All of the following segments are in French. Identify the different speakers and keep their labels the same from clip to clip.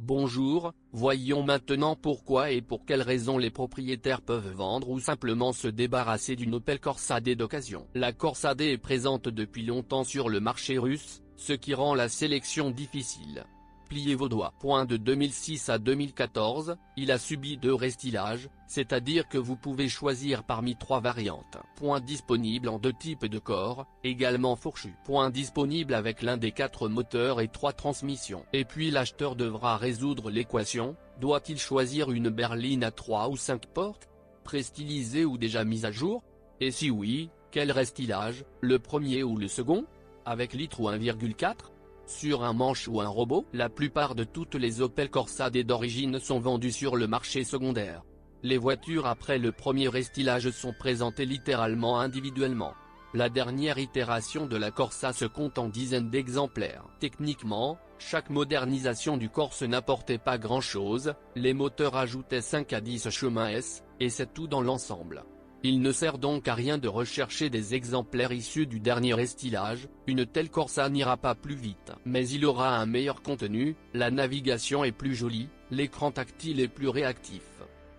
Speaker 1: Bonjour, voyons maintenant pourquoi et pour quelles raisons les propriétaires peuvent vendre ou simplement se débarrasser d'une Opel Corsa D d'occasion. La Corsa D est présente depuis longtemps sur le marché russe, ce qui rend la sélection difficile. Pliez vos doigts. De 2006 à 2014, il a subi 2 restylages, c'est-à-dire que vous pouvez choisir parmi 3 variantes. Disponible en 2 types de corps, également fourchus. Disponible avec l'un des 4 moteurs et 3 transmissions. Et puis l'acheteur devra résoudre l'équation, doit-il choisir une berline à 3 ou 5 portes, pré-stylisée ou déjà mise à jour? Et si oui, quel restylage, le premier ou le second? Avec litre ou 1,4? Sur un manche ou un robot? La plupart de toutes les Opel Corsa D d'origine sont vendues sur le marché secondaire. Les voitures après le premier restylage sont présentées littéralement individuellement. La dernière itération de la Corsa se compte en dizaines d'exemplaires. Techniquement, chaque modernisation du Corse n'apportait pas grand-chose, les moteurs ajoutaient 5 à 10 chemins S, et c'est tout dans l'ensemble. Il ne sert donc à rien de rechercher des exemplaires issus du dernier restylage, une telle Corsa n'ira pas plus vite. Mais il aura un meilleur contenu, la navigation est plus jolie, l'écran tactile est plus réactif.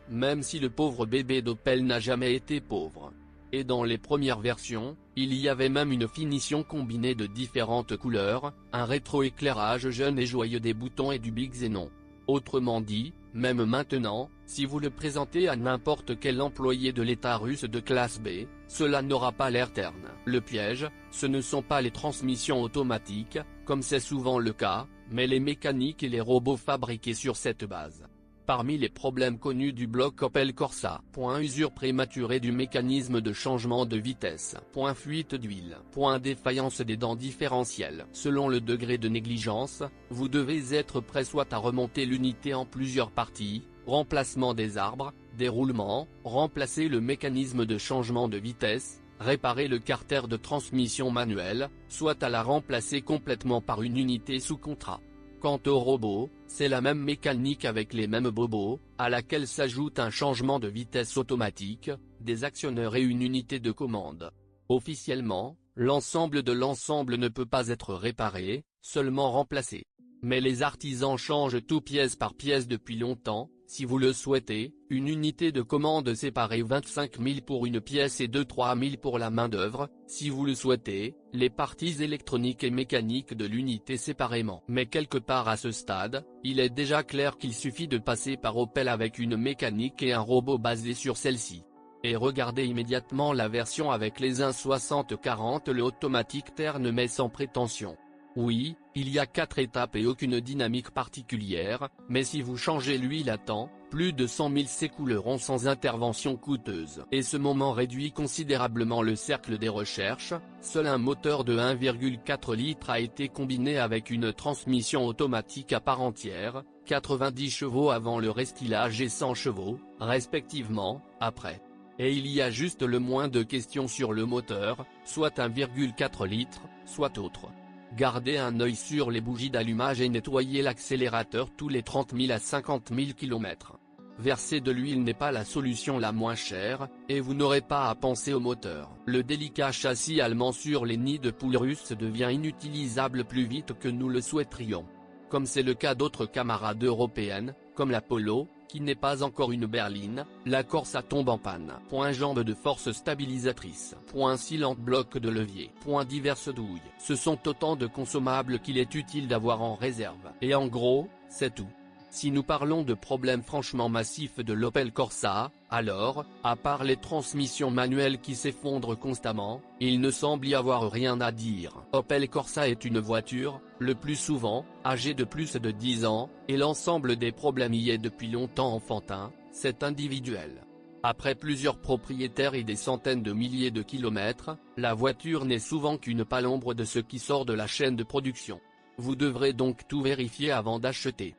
Speaker 1: Même si le pauvre bébé d'Opel n'a jamais été pauvre. Et dans les premières versions, il y avait même une finition combinée de différentes couleurs, un rétroéclairage jeune et joyeux des boutons et du big xénon. Autrement dit, même maintenant, si vous le présentez à n'importe quel employé de l'État russe de classe B, cela n'aura pas l'air terne. Le piège, ce ne sont pas les transmissions automatiques, comme c'est souvent le cas, mais les mécaniques et les robots fabriqués sur cette base. Parmi les problèmes connus du bloc Opel Corsa, usure prématurée du mécanisme de changement de vitesse, fuite d'huile, défaillance des dents différentielles. Selon le degré de négligence, vous devez être prêt soit à remonter l'unité en plusieurs parties, remplacement des arbres, déroulement, remplacer le mécanisme de changement de vitesse, réparer le carter de transmission manuelle, soit à la remplacer complètement par une unité sous contrat. Quant au robot, c'est la même mécanique avec les mêmes bobos, à laquelle s'ajoute un changement de vitesse automatique, des actionneurs et une unité de commande. Officiellement, l'ensemble de l'ensemble ne peut pas être réparé, seulement remplacé. Mais les artisans changent tout pièce par pièce depuis longtemps. Si vous le souhaitez, une unité de commande séparée 25 000 pour une pièce et 2-3 000 pour la main-d'œuvre, si vous le souhaitez, les parties électroniques et mécaniques de l'unité séparément. Mais quelque part à ce stade, il est déjà clair qu'il suffit de passer par Opel avec une mécanique et un robot basé sur celle-ci. Et regardez immédiatement la version avec les 1.60-40, le automatique terne mais sans prétention. Oui, il y a 4 étapes et aucune dynamique particulière, mais si vous changez l'huile à temps, plus de 100 000 s'écouleront sans intervention coûteuse. Et ce moment réduit considérablement le cercle des recherches. Seul un moteur de 1,4 litres a été combiné avec une transmission automatique à part entière, 90 chevaux avant le restylage et 100 chevaux, respectivement, après. Et il y a juste le moins de questions sur le moteur, soit 1,4 litres, soit autre. Gardez un œil sur les bougies d'allumage et nettoyez l'accélérateur tous les 30 000 à 50 000 km. Verser de l'huile n'est pas la solution la moins chère, et vous n'aurez pas à penser au moteur. Le délicat châssis allemand sur les nids de poules russes devient inutilisable plus vite que nous le souhaiterions. Comme c'est le cas d'autres camarades européennes, comme la Polo, qui n'est pas encore une berline, la Corsa tombe en panne. Jambes de force stabilisatrice. Silente bloc de levier. Diverses douilles. Ce sont autant de consommables qu'il est utile d'avoir en réserve. Et en gros, c'est tout. Si nous parlons de problèmes franchement massifs de l'Opel Corsa, alors, à part les transmissions manuelles qui s'effondrent constamment, il ne semble y avoir rien à dire. Opel Corsa est une voiture, le plus souvent, âgée de plus de 10 ans, et l'ensemble des problèmes y est depuis longtemps enfantin, c'est individuel. Après plusieurs propriétaires et des centaines de milliers de kilomètres, la voiture n'est souvent qu'une palombre de ce qui sort de la chaîne de production. Vous devrez donc tout vérifier avant d'acheter.